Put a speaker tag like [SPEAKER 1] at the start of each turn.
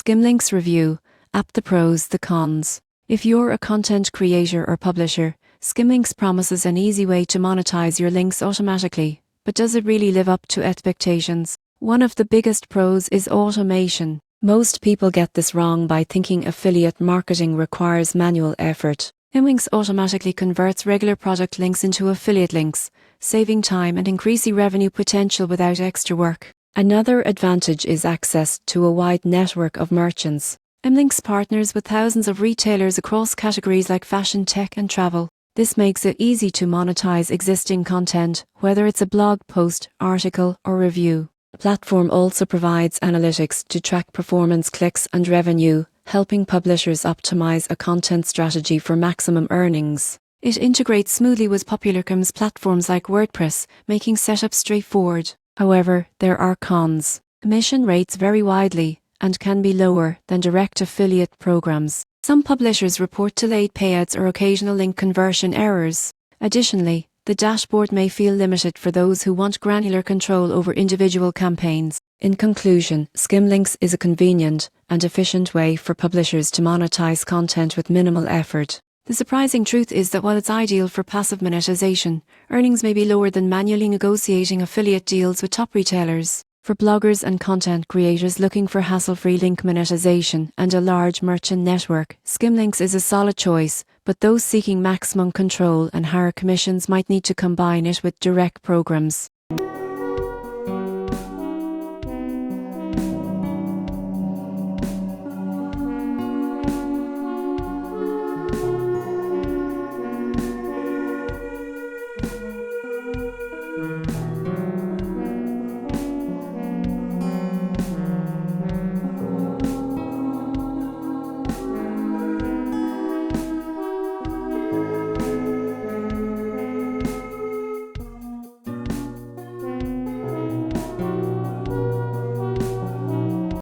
[SPEAKER 1] Skimlinks review, app the pros, the cons. If you're a content creator or publisher, Skimlinks promises an easy way to monetize your links automatically, but does it really live up to expectations? One of the biggest pros is automation. Most people get this wrong by thinking affiliate marketing requires manual effort. Skimlinks automatically converts regular product links into affiliate links, saving time and increasing revenue potential without extra work. Another advantage is access to a wide network of merchants. Skimlinks partners with thousands of retailers across categories like fashion, tech and travel. This makes it easy to monetize existing content, whether it's a blog post, article or review. The platform also provides analytics to track performance, clicks and revenue, helping publishers optimize a content strategy for maximum earnings. It integrates smoothly with popular commerce platforms like WordPress, making setup straightforward. However, there are cons. Commission rates vary widely and can be lower than direct affiliate programs. Some publishers report delayed payouts or occasional link conversion errors. Additionally, the dashboard may feel limited for those who want granular control over individual campaigns. In conclusion, Skimlinks is a convenient and efficient way for publishers to monetize content with minimal effort. The surprising truth is that while it's ideal for passive monetization, earnings may be lower than manually negotiating affiliate deals with top retailers. For bloggers and content creators looking for hassle-free link monetization and a large merchant network, Skimlinks is a solid choice, but those seeking maximum control and higher commissions might need to combine it with direct programs.